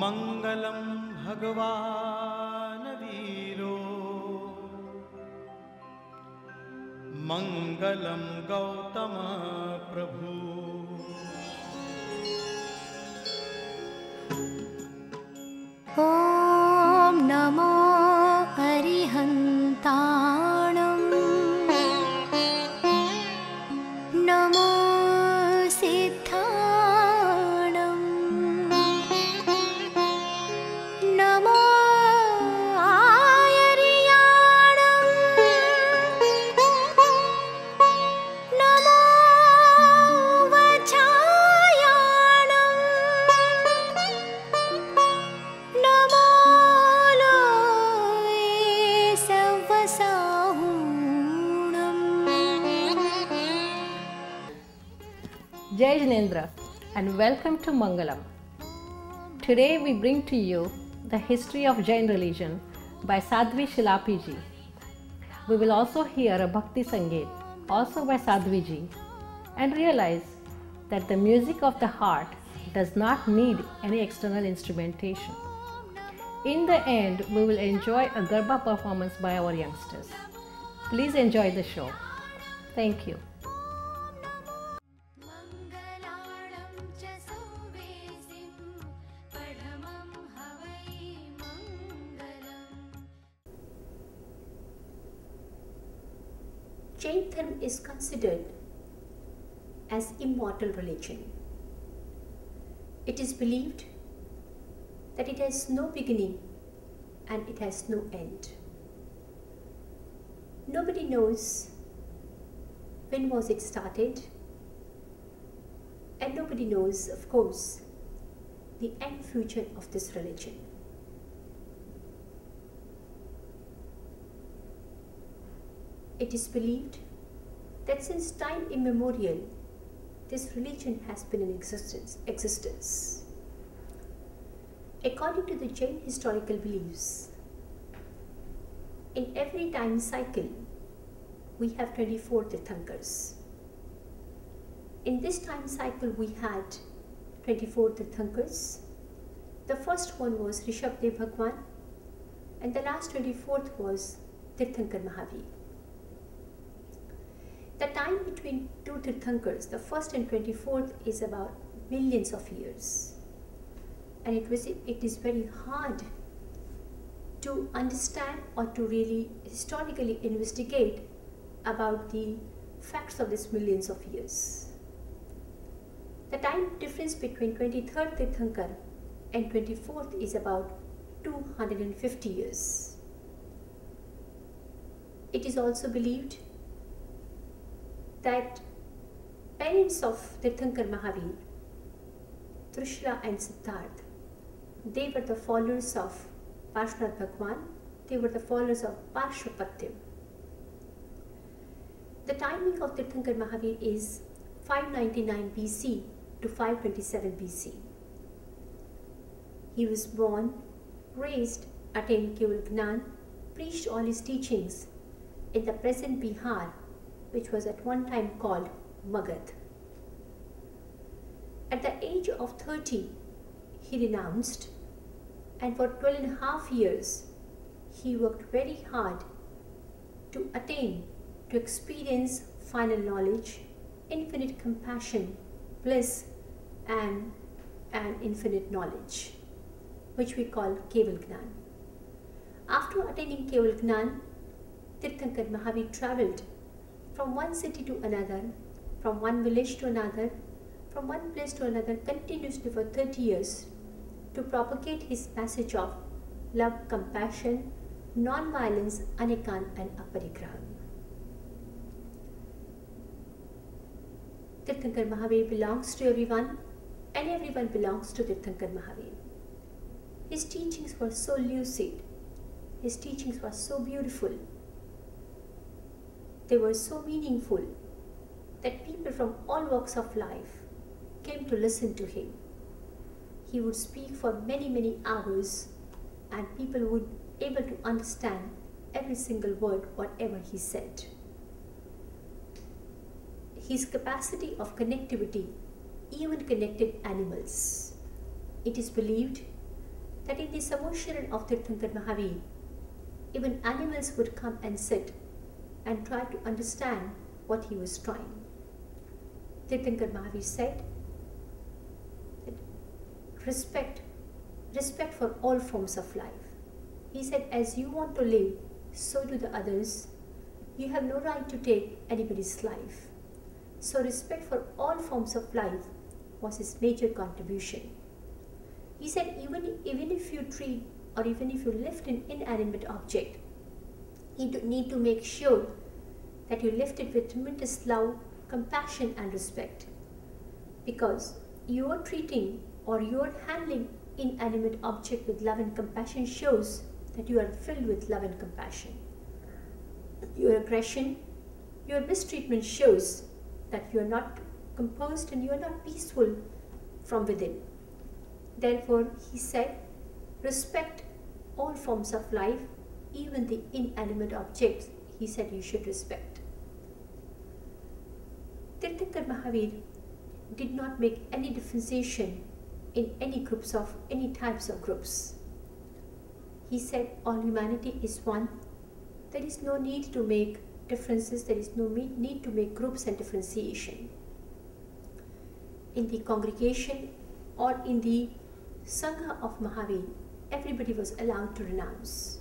मंगलम भगवान वीरो मंगलम गौतम प्रभु। ॐ नमो अरिहन्ताणं नमो सिद्धाणं नमो आयर्याणं नमो वचायाणं नमो लोये सवसाहूणम्। Jai Jinendra and welcome to Mangalam. Today we bring to you the History of Jain Religion by Sadhvi Shilaprji. We will also hear a Bhakti Sangeet also by Sadhvi ji and realize that the music of the heart does not need any external instrumentation. In the end, we will enjoy a Garba performance by our youngsters. Please enjoy the show. Thank you. मङ्गलाणं च सौवेसिं पठमं हवै मङ्गलम्। Jain Dharma is considered as immortal religion. It is believed that it has no beginning and it has no end. Nobody knows when was it started, and nobody knows, of course, the end future of this religion. It is believed that since time immemorial, this religion has been in existence. According to the Jain historical beliefs, in every time cycle, we have 24 Tirthankars. In this time cycle, we had 24 Tirthankars. The first one was Rishabdev Bhagwan, and the last 24th was Tirthankar Mahavir. The time between two Tirthankars, the first and 24th, is about millions of years. And it is very hard to understand or to really historically investigate about the facts of these millions of years. The time difference between 23rd Tirthankar and 24th is about 250 years. It is also believed that parents of Tirthankar Mahavir, Trishula and Siddharth, they were the followers of Parshvanath Bhagwan, they were the followers of Parshvapatyam. The timing of Tirthankar Mahavir is 599 BC to 527 BC. He was born, raised, attained Keval Gnan, preached all his teachings in the present Bihar, which was at one time called Magad. At the age of 30, he renounced, and for 12.5 years, he worked very hard to attain, to experience final knowledge, infinite compassion, bliss, and infinite knowledge, which we call Keval Gnan. After attaining Keval Gnan, Tirthankar Mahavir travelled from one city to another, from one village to another, from one place to another continuously for 30 years to propagate his message of love, compassion, non-violence, anikan and aparigraham. Tirthankar Mahavir belongs to everyone and everyone belongs to Tirthankar Mahavir. His teachings were so lucid, his teachings were so beautiful, they were so meaningful that people from all walks of life came to listen to him. He would speak for many hours and people would be able to understand every single word, whatever he said. His capacity of connectivity even connected animals. It is believed that in the Samosharan of Tirthankar Mahavir, even animals would come and sit and try to understand what he was trying. Tirthankar Mahavir said that respect for all forms of life. He said, as you want to live, so do the others. You have no right to take anybody's life. So respect for all forms of life was his major contribution. He said, even if you treat or even if you lift an inanimate object, you need to make sure that you lift it with tremendous love, compassion and respect, because you are treating or you are handling inanimate object with love and compassion shows that you are filled with love and compassion. Your aggression, your mistreatment shows that you are not composed and you are not peaceful from within. Therefore, he said, respect all forms of life, even the inanimate objects, he said you should respect. Tirthankar Mahavir did not make any differentiation in any groups of any types of groups. He said all humanity is one. There is no need to make differences, there is no need to make groups and differentiation. In the congregation or in the Sangha of Mahavir, everybody was allowed to renounce.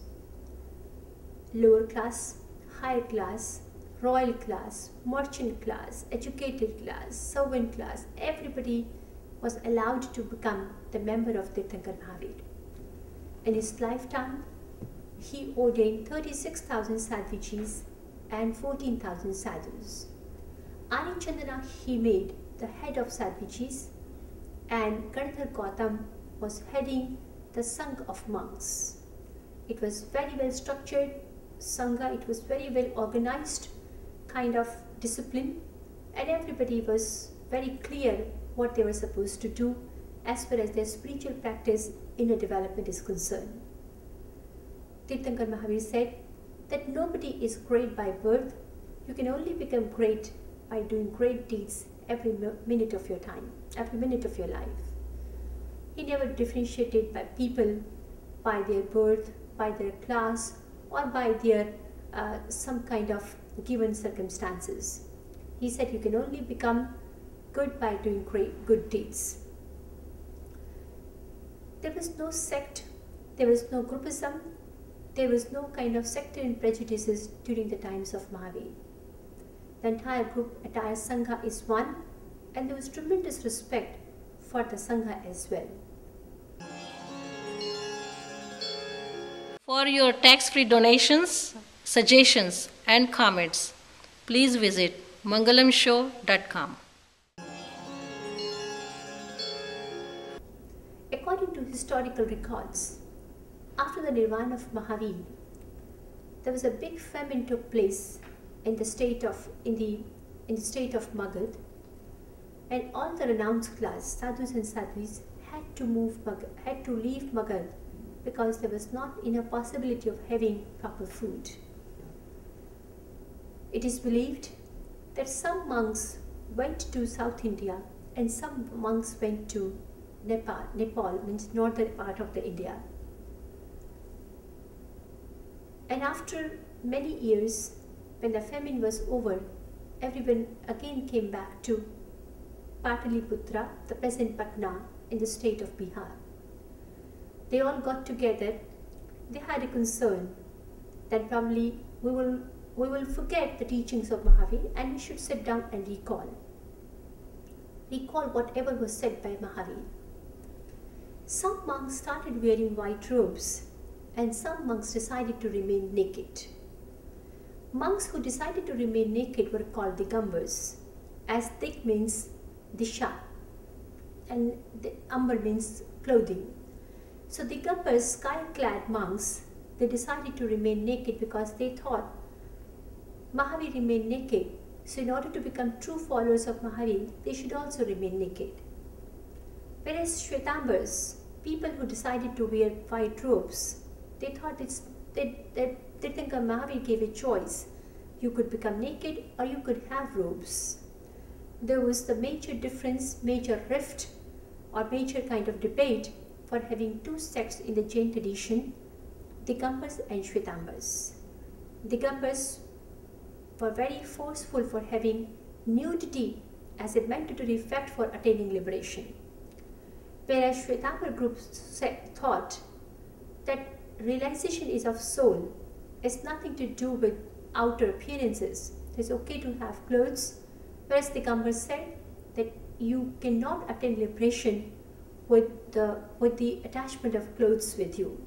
Lower class, higher class, royal class, merchant class, educated class, servant class, everybody was allowed to become the member of Tirthankar Mahavir. In his lifetime, he ordained 36,000 Sadhvijis and 14,000 sadhus. Ari Chandana he made the head of Sadhvijis, and Gadadhar Gautam was heading the Sangha of monks. It was very well structured Sangha, it was very well organized kind of discipline, and everybody was very clear what they were supposed to do as far as their spiritual practice inner development is concerned. Tirthankar Mahavir said that nobody is great by birth. You can only become great by doing great deeds every minute of your time, every minute of your life. He never differentiated by people by their birth, by their class, or by their some kind of given circumstances. He said you can only become good by doing good deeds. There was no sect, there was no groupism, there was no kind of sectarian prejudices during the times of Mahavir. The entire group, entire Sangha is one, and there was tremendous respect for the Sangha as well. For your tax-free donations, suggestions and comments, please visit mangalamshow.com. According to historical records, after the Nirvana of Mahavir, there was a big famine took place in the state of Magad, and all the renounced class, sadhus and sadhvis, had to leave Magad because there was not enough possibility of having proper food. It is believed that some monks went to South India and some monks went to Nepal. Nepal means northern part of the India. And after many years, when the famine was over, everyone again came back to Pataliputra, the present Patna, in the state of Bihar. They all got together. They had a concern that probably we will forget the teachings of Mahavir and we should sit down and recall whatever was said by Mahavir. Some monks started wearing white robes and some monks decided to remain naked. Monks who decided to remain naked were called Digambars, as Dig means Disha and the Ambar means clothing. So Digambars, sky-clad monks, they decided to remain naked because they thought Mahavir remained naked. So in order to become true followers of Mahavir, they should also remain naked. Whereas Shvetambars, people who decided to wear white robes, they thought they think Mahavir gave a choice. You could become naked or you could have robes. There was the major difference, major rift or major kind of debate for having two sects in the Jain tradition, Digambars and Shvetambars. Digambars were very forceful for having nudity as a mandatory fact for attaining liberation, whereas Shvetambar groups thought that realization is of soul. It's nothing to do with outer appearances. It's okay to have clothes, whereas Digambars said that you cannot attain liberation with the attachment of clothes with you.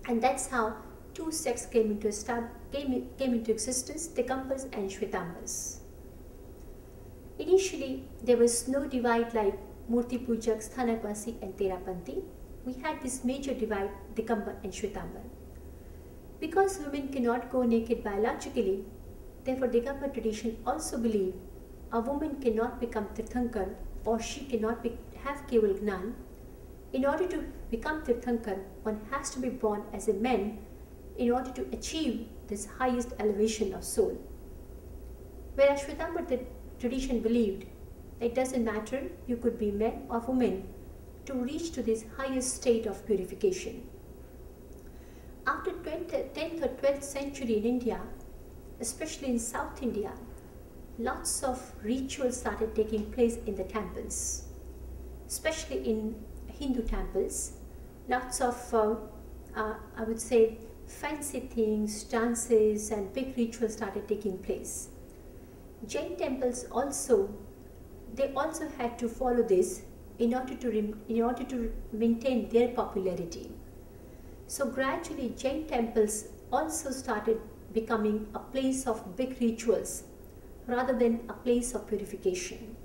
And that's how two sects came into existence, Digambars and Shvetambars. Initially, there was no divide like Murti Pujak, Sthanakvasi and Terapanthi. We had this major divide, Digambar and Shvetambar. Because women cannot go naked biologically, therefore Digambar tradition also believed a woman cannot become Tirthankar or she cannot have Keval Gnan. In order to become Tirthankar, one has to be born as a man in order to achieve this highest elevation of soul. Whereas Shvetambar tradition believed that it doesn't matter, you could be man or woman to reach to this highest state of purification. After 10th or 12th century in India, especially in South India, lots of rituals started taking place in the temples, especially in Hindu temples. Lots of, I would say, fancy things, dances and big rituals started taking place. Jain temples also had to follow this in order to maintain their popularity. So gradually Jain temples also started becoming a place of big rituals rather than a place of purification,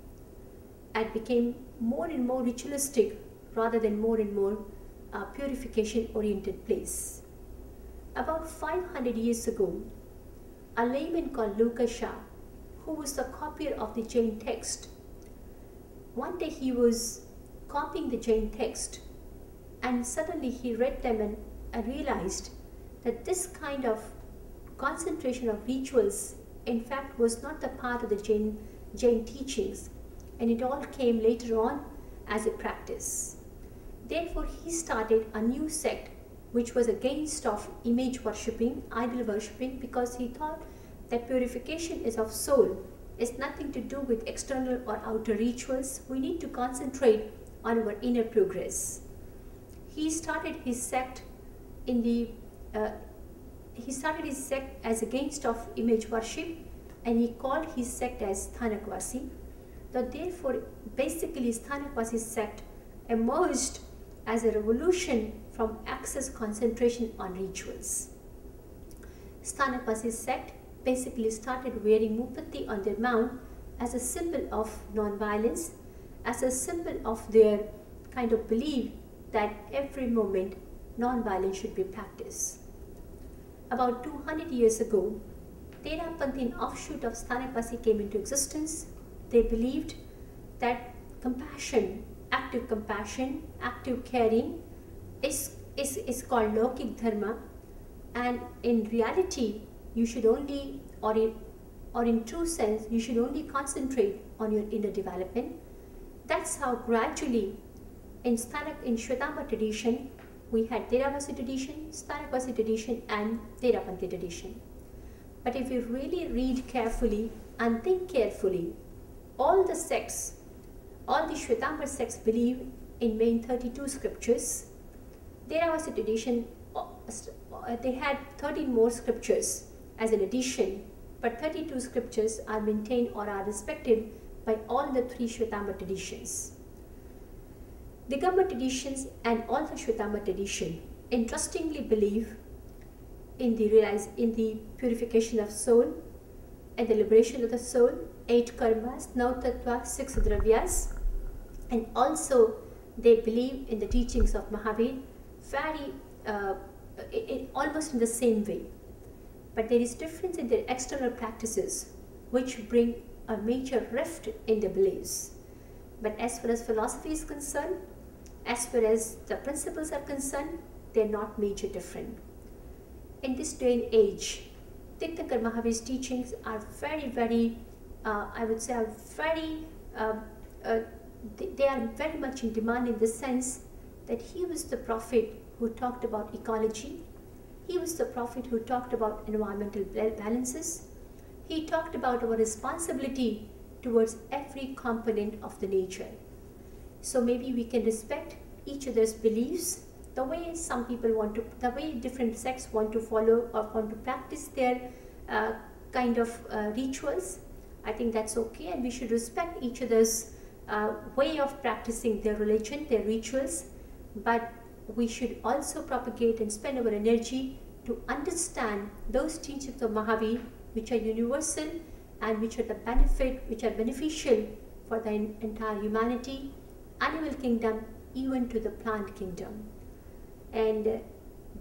and became more and more ritualistic rather than more and more purification oriented place. About 500 years ago, a layman called Dilip Shah, who was the copier of the Jain text, one day he was copying the Jain text and suddenly he read them and realized that this kind of concentration of rituals in fact was not the part of the Jain teachings, and it all came later on as a practice. Therefore he started a new sect which was against of image worshipping, idol worshipping, because he thought that purification is of soul. It's nothing to do with external or outer rituals. We need to concentrate on our inner progress. He started his sect as against of image worship, and he called his sect as Sthanakvasi. Therefore, basically Sthanakvasi sect emerged as a revolution from excess concentration on rituals. Sthanakvasi sect basically started wearing mupatti on their mount as a symbol of non-violence, as a symbol of their kind of belief that every moment non-violence should be practiced. About 200 years ago, Terapanthi, an offshoot of Sthanakvasi, came into existence. They believed that compassion, active caring is called Lokik Dharma, and in reality you should only, or in true sense, you should only concentrate on your inner development. That's how gradually in Shvetambara tradition we had Theravasi tradition, Sthanakvasi tradition and Terapanthi tradition. But if you really read carefully and think carefully, all the sects, all the Shvetambara sects believe in main 32 scriptures. Theravasi tradition, they had 13 more scriptures as an addition, but 32 scriptures are maintained or are respected by all the three Shvetambara traditions. Digambara traditions and all the Shvetambara tradition interestingly believe in the purification of soul and the liberation of the soul, 8 karmas, 9 tattvas, 6 dravyas, and also they believe in the teachings of Mahavir almost in the same way. But there is difference in their external practices which bring a major rift in their beliefs. But as far as philosophy is concerned, as far as the principles are concerned, they are not major different. In this day and age, Tirthankar Mahavir's teachings are very, I would say, they are very much in demand in the sense that he was the prophet who talked about ecology. He was the prophet who talked about environmental balances. He talked about our responsibility towards every component of the nature. So maybe we can respect each other's beliefs, the way some people want to, the way different sects want to follow or want to practice their kind of rituals. I think that's okay, and we should respect each other's way of practicing their religion, their rituals, but we should also propagate and spend our energy to understand those teachings of Mahavir which are universal and which are beneficial for the entire humanity, animal kingdom, even to the plant kingdom. And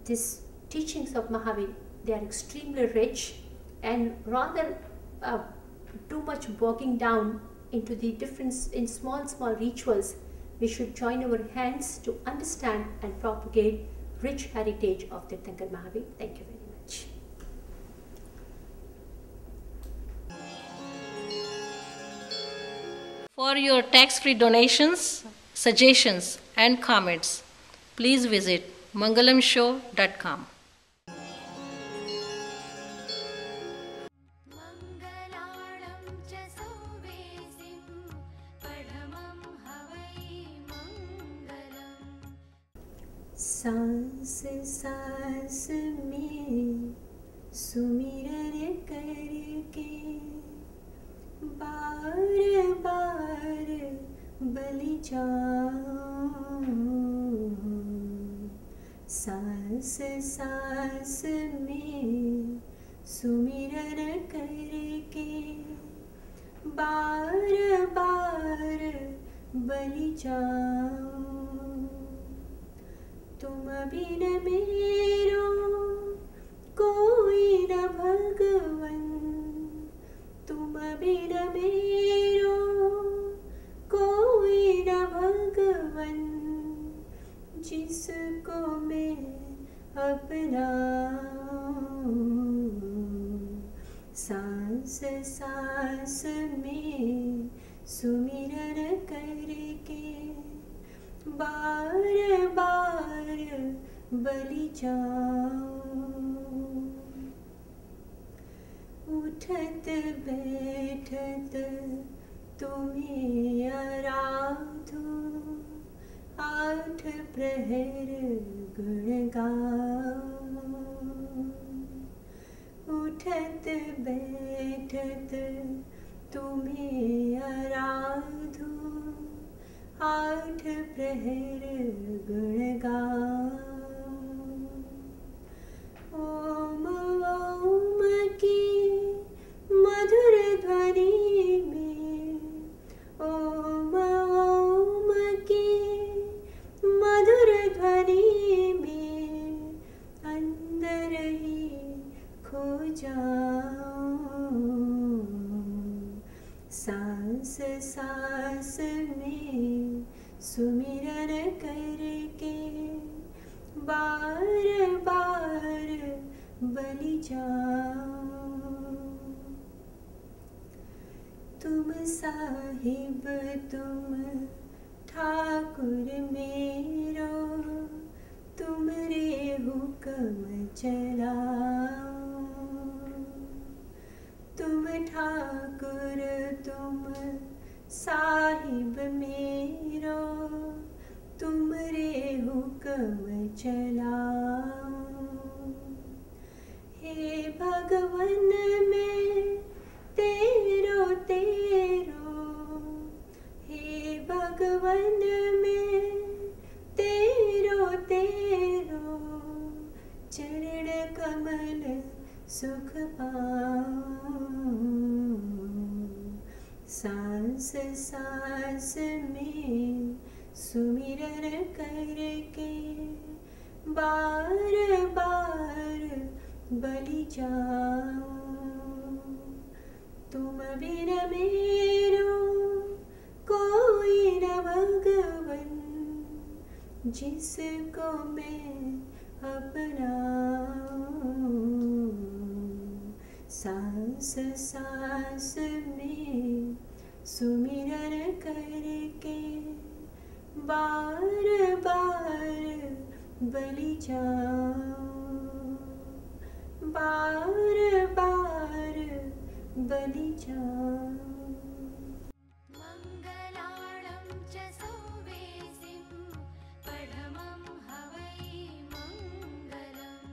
these teachings of Mahavir, they are extremely rich, and rather too much bogging down into the difference in small rituals, we should join our hands to understand and propagate rich heritage of Tirthankar Mahavir. Thank you very much. For your tax-free donations, suggestions and comments, please visit mangalamshow.com. मङ्गलाणं च सौवेसिं पठमं हवै मङ्गलम्। सांस सांस में सुमिरन करके बार बार बलि जाऊं। सांस सांस में सुमिरन करके बार बार बलि जाऊं। तुम बिन मेरो कोई न भगवन, तुम बिन मेरो कोई न भगवन, जिसको मैं अपनाऊं। सांस सांस में सुमिरन करके बार बार बलि जाऊं। उठत बैठत तुम्हें आराधू, आठ प्रहर गुण गाऊं। उठत बैठत तुम्हें आराधू, आठ प्रहर गुण गाऊं। ओम ओम की मधुर ध्वनि में, ओम ओम की मधुर ध्वनि में अंदर ही खो जाऊं। सांस सांस में सुमिरन करके बार बार बलि जाऊं। तुम साहिब तुम ठाकुर मेरो, तुमरे हुक्म चलाऊं। तुम ठाकुर तुम साहिब मेरो, तुमरे हुक्म चलाऊं। हे भगवन मैं तेरो तेरो, हे भगवन मैं तेरो तेरो, चरण कमल सुख पाऊं। सांस सांस में सुमिरन करके बार बार बलि जाऊं। तुम बिन मेरो कोई न भगवन, जिसको मैं अपनाऊं। सांस सांस में सुमिरन करके बार बार बलि जाऊं, बार बार बलि जाऊं। मङ्गलाणं च सौवेसिं पढमं हवै मङ्गलम्।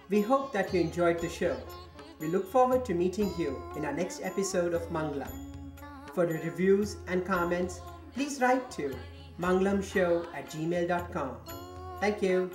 We hope that you enjoyed the show. We look forward to meeting you in our next episode of Mangalam. For the reviews and comments, please write to mangalamshow@gmail.com. Thank you.